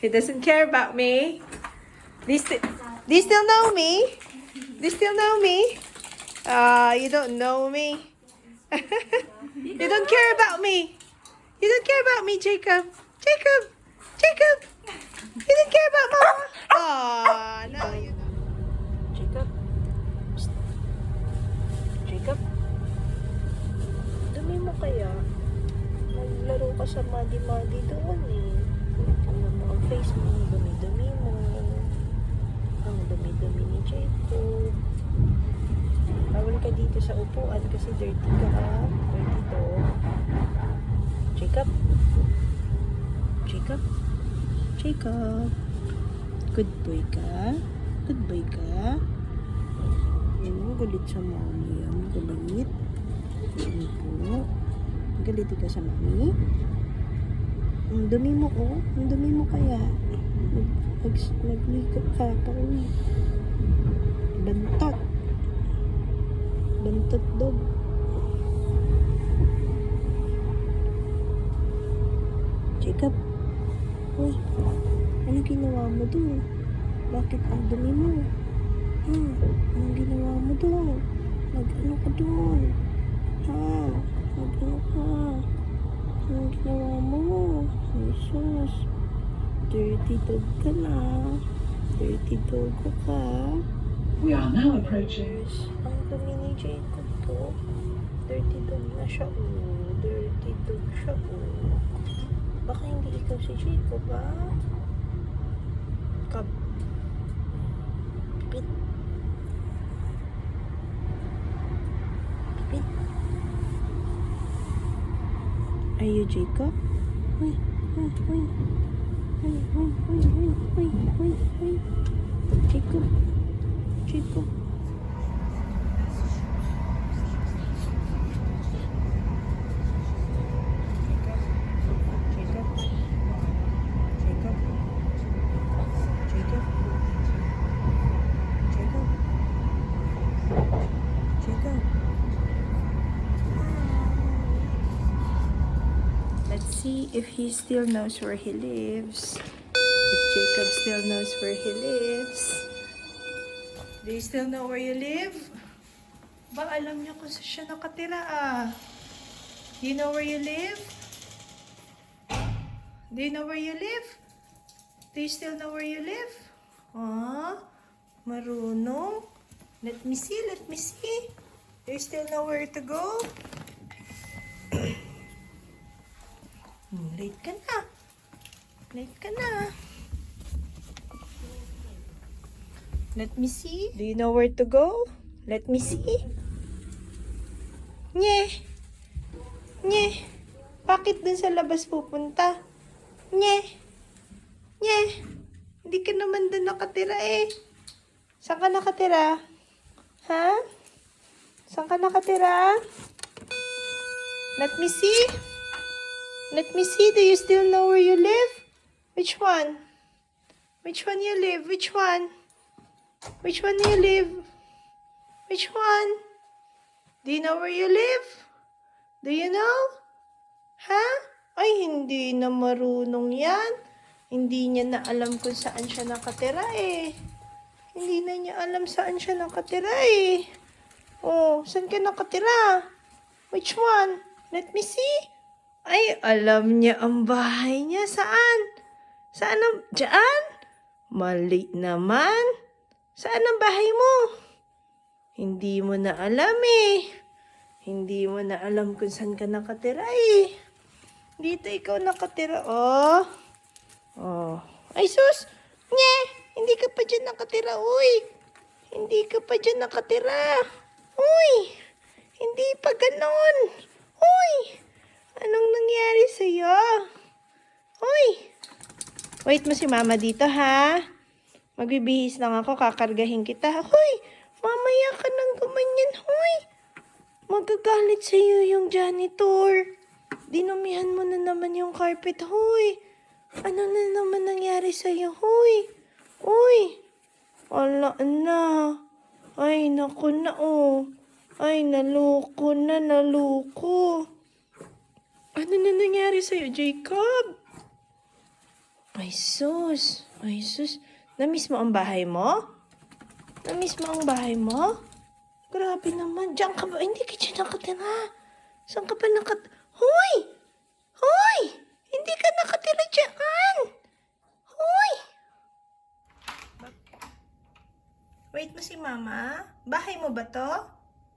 He doesn't care about me. Do you still know me? Do you still know me? You don't know me. You don't care about me. You don't care about me, Jacob. Jacob. Jacob. You don't care about Mama. Aw, no, you don't. Jacob. Psst. Jacob. Dumi mo kaya. Naglaro ka sa madi-madi doon eh. Ano mo ang face mo, dumi-dumi mo. Ang dumi-dumi ni Jacob. Bawal ka dito sa upuan kasi dirty ka. Dirty to. Jacob. Jacob. Jacob. Good boy ka. Good boy ka. Galit sa mommy. Galit. Galit po. Galit ka sa mommy. Ang dumi mo oh. Ang dumi mo kaya. Naglikot ka pa uwi. Bantot. Bantot dog. Jacob. Uy. Ano ginawa mo doon? Bakit ang dumi mo? Anong ginawa mo doon? Mag-ano ka doon? Mag-ano ka? Anong ginawa mo? Jesus. Dirty dog ka na. Dirty dog ka. We are now approaching. Ang dumi ni Jacob to. Dirty dog na siya. Dirty dog siya. Baka hindi ikaw si Jacob ba? Pit. Pit. Are you Jacob? Uy. Jacob. Jacob. Let's see if he still knows where he lives. If Jacob still knows where he lives. Do you still know where you live? Ba, alam niyo kung saan siya nakatira ah. Do you know where you live? Do you know where you live? Do you still know where you live? Marunong. Let me see, let me see. Do you still know where to go? Late ka na. Late ka na. Let me see. Do you know where to go? Let me see. Nye. Nye. Bakit dun sa labas pupunta? Nye. Nye. Hindi ka naman dun nakatira eh. Saan ka nakatira? Ha? Saan ka nakatira? Let me see. Let me see. Do you still know where you live? Which one? Which one you live? Which one? Which one do you live? Which one? Do you know where you live? Do you know? Ha? Ay, hindi na marunong yan. Hindi niya na alam kung saan siya nakatira eh. Hindi na niya alam saan siya nakatira eh. Oh, saan ka nakatira? Which one? Let me see. Ay, alam niya ang bahay niya. Saan? Saan ang... Diyan? Mali naman. Saan ang bahay mo? Hindi mo na alam eh. Hindi mo na alam kung saan ka nakatira eh. Dito ikaw nakatira. Oh. Oh. Ay, sus! Nye! Hindi ka pa dyan nakatira, uy! Hindi ka pa dyan nakatira. Uy! Hindi pa ganon. Uy! Anong nangyari sa'yo? Uy! Wait mo si mama dito, ha? Magbibihis lang ako, kakargahin kita. Huy! Mamaya ka nang gumanyan, huy! Magagalit sa'yo yung janitor. Dinumihan mo na naman yung carpet, huy! Ano na naman nangyari sa'yo, huy? Uy! Ala na. Ay, naku na, oh. Ay, naluko na, naluko. Ano na nangyari sa'yo, Jacob? Ay, sus. Ay, sus. Namiss mo ang bahay mo? Namiss mo ang bahay mo? Grabe naman. Diyan ka ba? Hindi ka dyan nakatira. Saan ka ba Hoy! Hoy! Hindi ka nakatira dyan. Hoy! Wait mo si mama. Bahay mo ba to?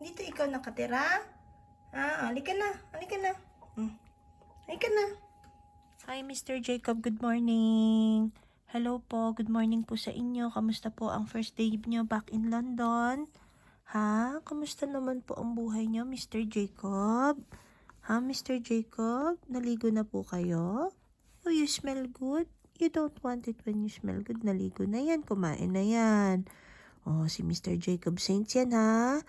Dito ikaw nakatira? Halika na. Halika na. Halika na. Hi, Mr. Jacob. Good morning. Hello po. Good morning po sa inyo. Kamusta po ang first day niyo back in London? Ha? Kamusta naman po ang buhay niyo, Mr. Jacob? Ha, Mr. Jacob? Naligo na po kayo? Oh, you smell good? You don't want it when you smell good. Naligo na yan. Kumain na yan. Oh, si Mr. Jacob Saints yan, ha?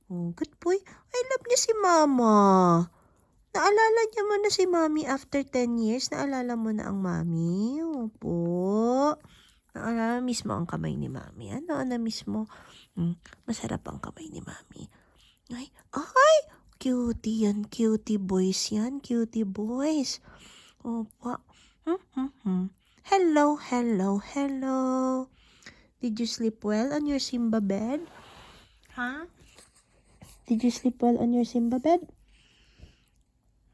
Oh, good boy. I love niya si Mama. Naalala niya mo na si Mami after 10 years? Naalala mo na ang Mami? Opo. Naalala, miss mo ang kamay ni Mami. Ano, na-miss mo? Masarap ang kamay ni Mami. Ay, cutie yan. Cutie boys yan. Cutie boys. Opo. Hello, hello, hello. Did you sleep well on your Simba bed? Huh? Did you sleep well on your Simba bed?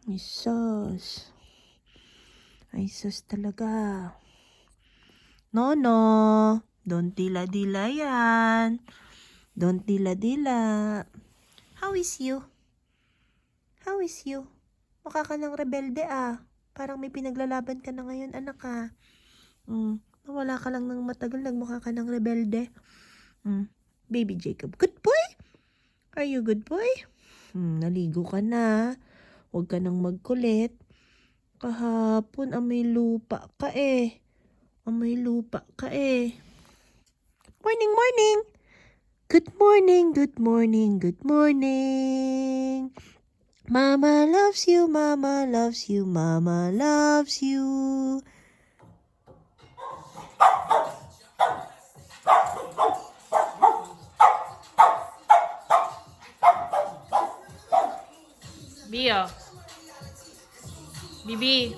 Ay, sus. Ay, sus talaga. No. Don't dila-dila yan. Don't dila-dila. How is you? How is you? Mukha ka ng rebelde Parang may pinaglalaban ka na ngayon, anak Nawala ka lang ng matagal, nagmukha ka ng rebelde. Baby Jacob, good boy? Are you good boy? Naligo ka na. Huwag ka nang magkulit. Kahapon, amoy lupa ka Amoy lupa ka Morning, morning. Good morning, good morning, good morning. Mama loves you, Mama loves you, Mama loves you. Bio. Bibi.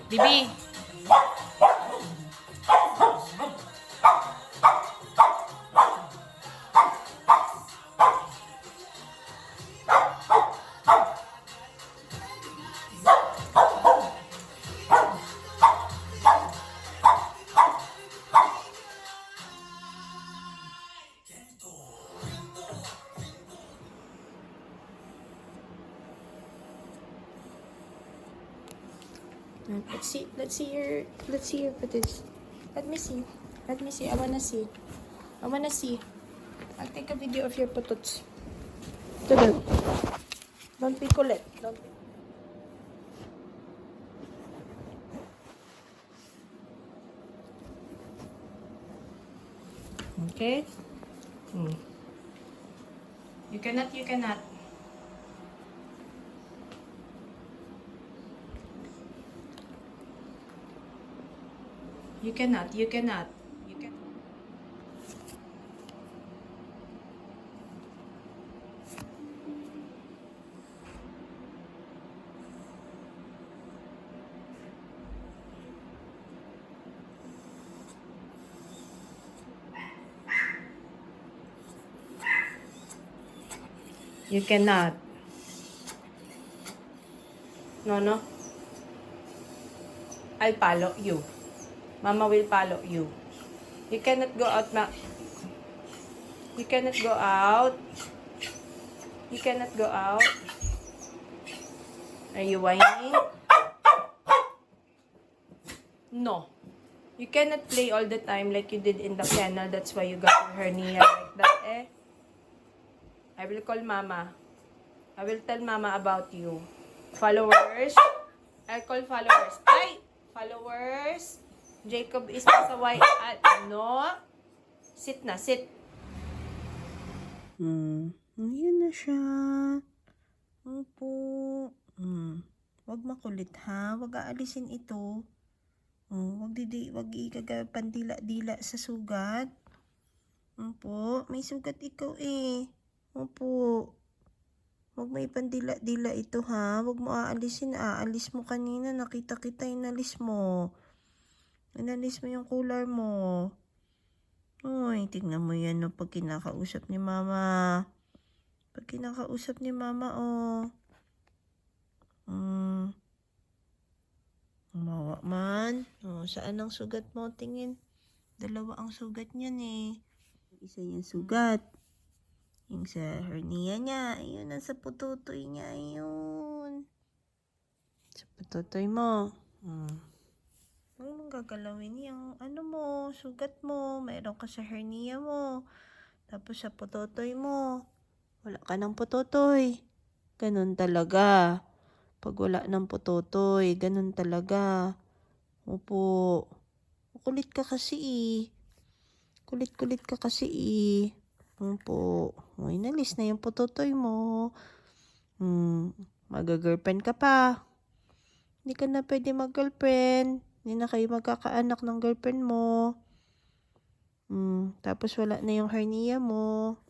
Bibi. Let's see your footage. Let me see. I wanna see. I'll take a video of your putots. Don't be kulit. Okay? You cannot. You cannot. You cannot. No. I'll follow you. Mama will follow you. You cannot go out, You cannot go out. You cannot go out. Are you whining? No. You cannot play all the time like you did in the kennel. That's why you got your hernia like that, I will call Mama. I will tell Mama about you. Followers. I'll call followers. Followers. Jacob is pasaway at no. Sit na, sit. Ayan na siya. Opo. Wag makulit ha. Wag aalisin ito. Wag ikagapandila-dila sa sugat. Opo. May sugat ikaw Opo. Huwag mo ipandila-dila ito ha. Huwag mo aalisin. Aalis mo kanina. Nakita kita. Inalis mo. Inalis mo yung cooler mo. Uy, tingnan mo yan no, pag kinakausap ni mama. Pag kinakausap ni mama, oh. Umawa man. Oh, saan ang sugat mo? Tingin. 2 ang sugat niyan eh. Isa yung sugat. Yung sa hernia niya. Ayun, nasa pututoy niya. Ayun. Sa pututoy mo. Huwag mong gagalawin yung ano mo, sugat mo. Mayroon ka sa hernia mo. Tapos sa pututoy mo. Wala ka ng pututoy. Ganun talaga. Pag wala ng pututoy, ganun talaga. Opo. Kulit ka kasi eh. Kulit-kulit ka kasi eh. Opo. O, inalis na yung pututoy mo. Mag-girlfriend ka pa. Hindi ka na pwede mag-girlfriend. Hindi na kayo magkakaanak ng girlfriend mo. Tapos wala na yung hernia mo.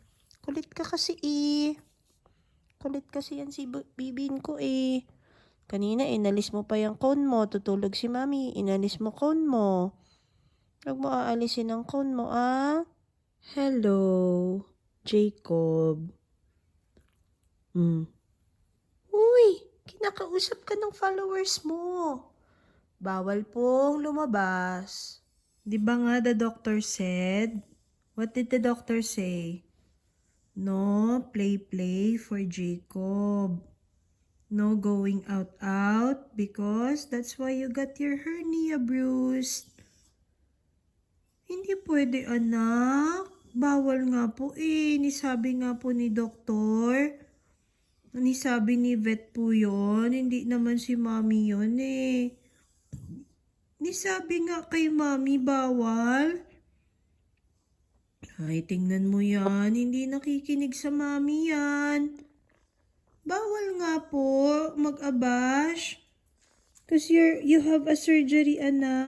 Kulit ka kasi eh. Kulit kasi yan si bibin ko eh. Kanina inalis mo pa yung cone mo. Tutulog si mami. Inalis mo cone mo. Huwag mo aalisin ang cone mo ah. Hello, Jacob. Uy, kinakausap ka ng followers mo. Bawal pong lumabas. Di ba nga the doctor said? What did the doctor say? No play for Jacob. No going out because that's why you got your hernia bruised. Hindi pwede anak. Bawal nga po eh. Nisabi nga po ni doktor. Nisabi ni vet po yun. Hindi naman si mami yun eh. Nisabi nga kay mami bawal. Ay, tingnan mo yan. Hindi nakikinig sa mami yan. Bawal nga po mag-abash. Because you have a surgery, anak.